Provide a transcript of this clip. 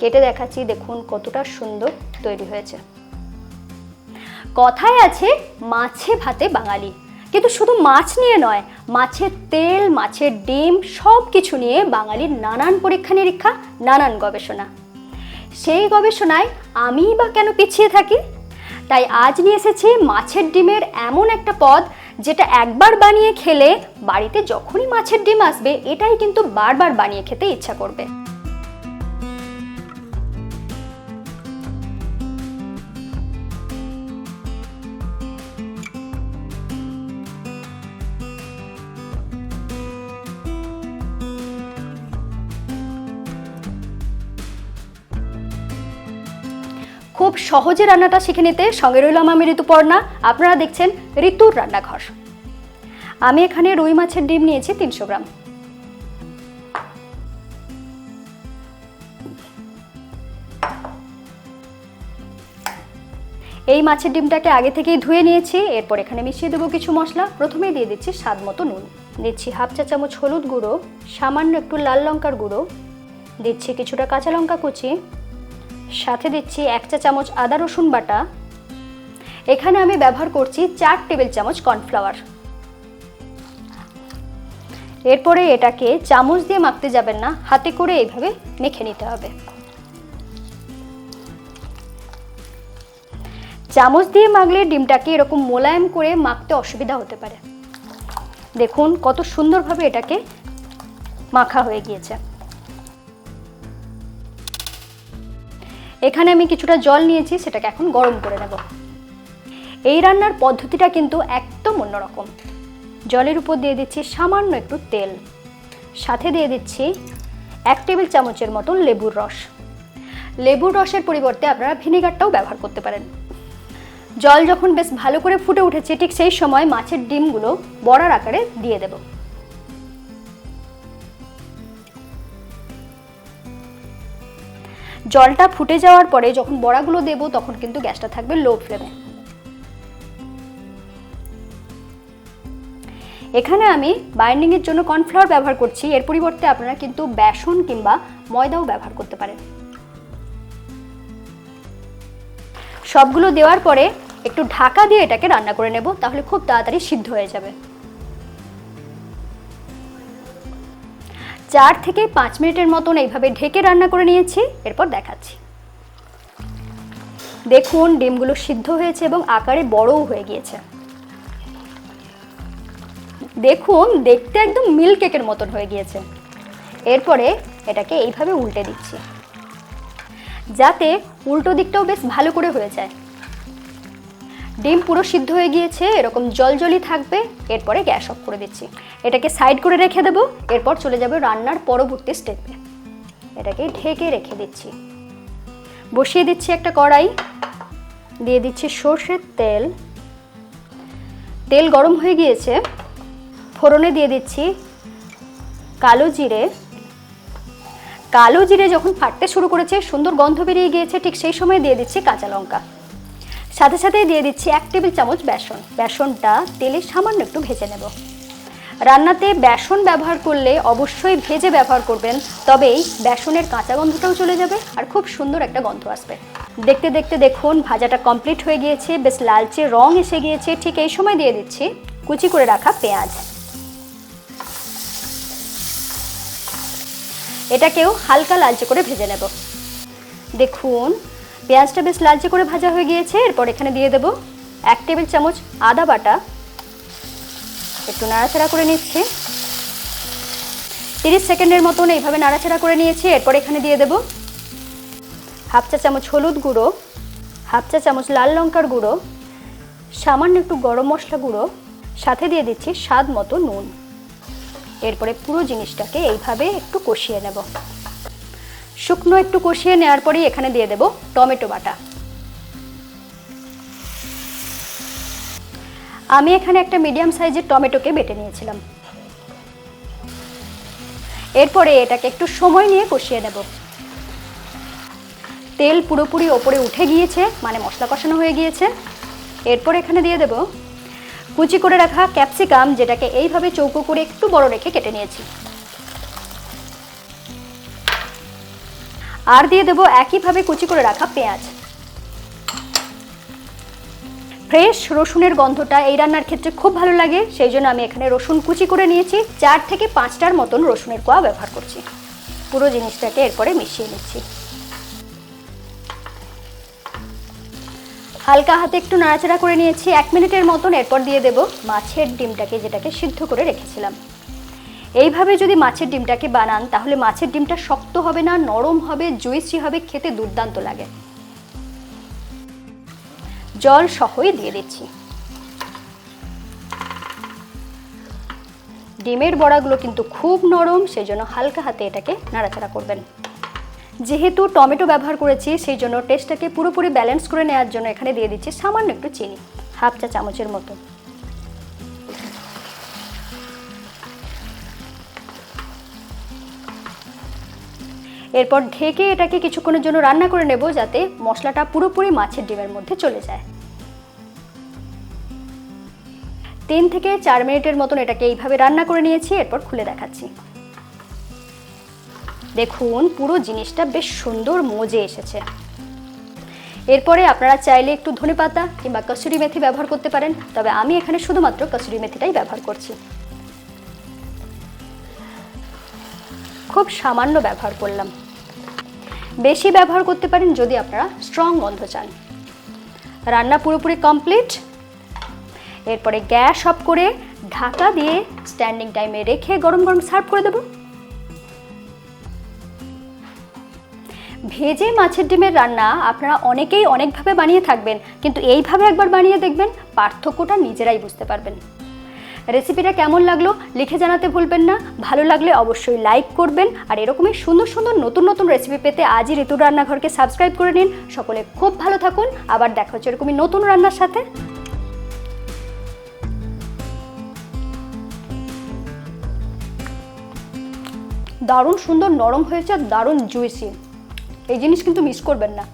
কেটে দেখাচ্ছি, দেখুন কতটা সুন্দর তৈরি হয়েছে। কথায় আছে মাছে ভাতে বাঙালি, কিন্তু শুধু মাছ নিয়ে নয়, মাছের তেল, মাছের ডিম সব কিছু নিয়ে বাঙালির নানান পরীক্ষা নিরীক্ষা, নানান গবেষণা। সেই গবেষণায় আমিই বা কেন পিছিয়ে থাকি? তাই আজ নিয়ে এসেছি মাছের ডিমের এমন একটা পদ, যেটা একবার বানিয়ে খেলে বাড়িতে যখনই মাছের ডিম আসবে এটাই কিন্তু বারবার বানিয়ে খেতে ইচ্ছা করবে। খুব সহজে রান্নাটা শিখে নিতে সঙ্গে রইলাম আমি ঋতুপর্ণা। আপনারা দেখছেন ঋতুর রান্নাঘর। আমি এখানে রুই মাছের ডিম নিয়েছি 300 গ্রাম। এই মাছের ডিমটাকে আগে থেকেই ধুয়ে নিয়েছি। এরপর এখানে মিশিয়ে দেবো কিছু মশলা। প্রথমেই দিয়ে দিচ্ছি স্বাদ মতো নুন, দিচ্ছি হাফ চা চামচ হলুদ গুঁড়ো, সামান্য একটু লাল লঙ্কার গুঁড়ো, দিচ্ছি কিছুটা কাঁচা লঙ্কা কুচি, সাথে দিচ্ছি 1 চা চামচ আদা রসুন বাটা। এখানে আমি ব্যবহার করছি 4 টেবিল চামচ কর্নফ্লাওয়ার। এরপরে এটাকে চামচ দিয়ে মাখতে যাবেন না, হাতে করে এইভাবে মেখে নিতে হবে। চামচ দিয়ে মাখলে ডিমটাকে এরকম মোলায়েম করে মাখতে অসুবিধা হতে পারে। দেখুন কত সুন্দরভাবে এটাকে মাখা হয়ে গিয়েছে। এখানে আমি কিছুটা জল নিয়েছি, সেটাকে এখন গরম করে নেব। এই রান্নার পদ্ধতিটা কিন্তু একদম অন্যরকম। জলের উপর দিয়ে দিচ্ছি সামান্য একটু তেল, সাথে দিয়ে দিচ্ছি 1 টেবিল চামচের মতন লেবুর রস। লেবুর রসের পরিবর্তে আপনারা ভিনেগারটাও ব্যবহার করতে পারেন। জল যখন বেশ ভালো করে ফুটে উঠেছে, ঠিক সেই সময় মাছের ডিমগুলো বড়ার আকারে দিয়ে দেব। জলটা ফুটে যাওয়ার পরে যখন বড়াগুলো দেব তখন কিন্তু গ্যাসটা থাকবে লো ফ্লেমে। এখানে আমি বাইন্ডিং এর জন্য কর্নফ্লাওয়ার ব্যবহার করছি। এর পরিবর্তে আপনারা কিন্তু বেসন কিংবা ময়দাও ব্যবহার করতে পারেন। সবগুলো দেওয়ার পরে একটু ঢাকা দিয়ে এটাকে রান্না করে নেব, তাহলে খুব তাড়াতাড়ি সিদ্ধ হয়ে যাবে। 4 থেকে 5 মিনিটের মতন এইভাবে ঢেকে রান্না করে নিয়েছি। এরপর দেখাচ্ছি। দেখুন ডিমগুলো সিদ্ধ হয়েছে এবং আকারে বড়ও হয়ে গিয়েছে। দেখুন দেখতে একদম মিল্ক কেকের মতন হয়ে গিয়েছে। এরপরে এটাকে এইভাবে উল্টে দিচ্ছি, যাতে উল্টো দিকটাও বেশ ভালো করে হয়ে যায়। ডিম পুরো সিদ্ধ হয়ে গিয়েছে, এরকম জলজলি থাকবে। এরপরে গ্যাস অফ করে দিচ্ছি, এটাকে সাইড করে রেখে দেবো। এরপর চলে যাবে রান্নার পরবর্তী স্টেপে। এটাকে ঢেকে রেখে দিচ্ছি। বসিয়ে দিচ্ছি একটা কড়াই, দিয়ে দিচ্ছি সর্ষের তেল। তেল গরম হয়ে গিয়েছে, ফোড়নে দিয়ে দিচ্ছি কালো জিরে। কালো জিরে যখন ফাটতে শুরু করেছে, সুন্দর গন্ধ বেরিয়ে গিয়েছে, ঠিক সেই সময় দিয়ে দিচ্ছি কাঁচা লঙ্কা। সাথে সাথে দিয়ে দিচ্ছি 1 টেবিল চামচ বেসন। বেসনটা তেলে সামান্য একটু ভেজে নেব। রান্নাতে বেসন ব্যবহার করলে অবশ্যই ভেজে ব্যবহার করবেন, তবেই বেসনের কাঁচা গন্ধটাও চলে যাবে আর খুব সুন্দর একটা গন্ধ আসবে। দেখতে দেখতে দেখুন ভাজাটা কমপ্লিট হয়ে গিয়েছে, বেশ লালচে রং এসে গিয়েছে। ঠিক এই সময় দিয়ে দিচ্ছি কুচি করে রাখা পেঁয়াজ। এটাকেও হালকা লালচে করে ভেজে নেব। দেখুন পেঁয়াজটা বেশ লালচে করে ভাজা হয়ে গিয়েছে। এরপর এখানে দিয়ে দেব 1 টেবিল চামচ আদা বাটা। একটু নাড়াচাড়া করে নিচ্ছি। 30 সেকেন্ডের মতন এইভাবে নাড়াচাড়া করে নিয়েছি। এরপর এখানে দিয়ে দেব হাফ চা চামচ হলুদ গুঁড়ো, হাফ চা চামচ লাল লঙ্কার গুঁড়ো, সামান্য একটু গরম মশলা গুঁড়ো, সাথে দিয়ে দিচ্ছি স্বাদ মতো নুন। এরপরে পুরো জিনিসটাকে এইভাবে একটু কষিয়ে নেব। শুকনো একটু কষিয়ে নেওয়ার পরেই এখানে দিয়ে দেব টমেটো বাটা। আমি এখানে একটা মিডিয়াম সাইজের টমেটোকে বেটে নিয়েছিলাম। এরপরে এটাকে একটু সময় নিয়ে কষিয়ে নেব। তেল পুরোপুরি ওপরে উঠে গিয়েছে, মানে মশলা কষানো হয়ে গিয়েছে। এরপর এখানে দিয়ে দেব কুচি করে রাখা ক্যাপসিকাম, যেটাকে এইভাবে চৌকো করে একটু বড় রেখে কেটে নিয়েছি। আর দিয়ে দেবো একইভাবে কুচি করে রাখা পেঁয়াজ। ফ্রেশ রসুনের গন্ধটা এই রান্নার ক্ষেত্রে খুব ভালো লাগে, সেই জন্য আমি এখানে রসুন কুচি করে নিয়েছি। 4 থেকে 5টার মতন রসুনের কোয়া ব্যবহার করছি। পুরো জিনিসটাকে এরপরে মিশিয়ে নিচ্ছি। হালকা হাতে একটু নাড়াচাড়া করে নিয়েছি 1 মিনিটের মতন। এরপর দিয়ে দেব মাছের ডিমটাকে, যেটাকে সিদ্ধ করে রেখেছিলাম। এইভাবে যদি মাছের ডিমটাকে বানান তাহলে মাছের ডিমটা শক্ত হবে না, নরম হবে, জুইসি হবে, খেতে দুর্দান্ত লাগে। জল সহই দিয়ে দিচ্ছি। ডিমের বড়াগুলো কিন্তু খুব নরম, সেই জন্য হালকা হাতে এটাকে নাড়াচাড়া করবেন। যেহেতু টমেটো ব্যবহার করেছি সেই জন্য টেস্টটাকে পুরোপুরি ব্যালেন্স করে নেওয়ার জন্য এখানে দিয়ে দিচ্ছি সামান্য একটু চিনি, 1/2 চা চামচের মতো। এরপর ঢেকে এটাকে কিছুক্ষণের জন্য রান্না করে নেব, যাতে মশলাটা পুরোপুরি মাছের ডিমের মধ্যে চলে যায়। 3 থেকে 4 মিনিটের মতন এটাকে এইভাবে রান্না করে নিয়েছি। এরপর খুলে দেখাচ্ছি। দেখুন পুরো জিনিসটা বেশ সুন্দর মজে এসেছে। এরপরে আপনারা চাইলে একটু ধনেপাতা কিংবা কসুরি মেথি ব্যবহার করতে পারেন, তবে আমি এখানে শুধুমাত্র কসুরি মেথিটাই ব্যবহার করছি। খুব সামান্য ব্যবহার করলাম, বেশি ব্যবহার করতে পারেন যদি আপনারা স্ট্রং গন্ধ চান। রান্না পুরোপুরি কমপ্লিট। এরপরে গ্যাস অফ করে ঢাকা দিয়ে স্ট্যান্ডিং টাইমে রেখে গরম গরম সার্ভ করে দেব। ভেজে মাছের ডিমের রান্না আপনারা অনেকেই অনেকভাবে বানিয়ে থাকবেন, কিন্তু এইভাবে একবার বানিয়ে দেখবেন, পার্থক্যটা নিজেরাই বুঝতে পারবেন। রেসিপিটা কেমন লাগলো লিখে জানাতে ভুলবেন না। ভালো লাগলে অবশ্যই লাইক করবেন, আর এরকমই সুন্দর সুন্দর নতুন নতুন রেসিপি পেতে আজই ঋতুর রান্নাঘরকে সাবস্ক্রাইব করে নিন। সকলে খুব ভালো থাকুন, আবার দেখা হচ্ছে এরকমই নতুন রান্নার সাথে। দারুণ সুন্দর নরম হয়েছে, দারুণ জুইসি। এই জিনিস কিন্তু মিস করবেন না।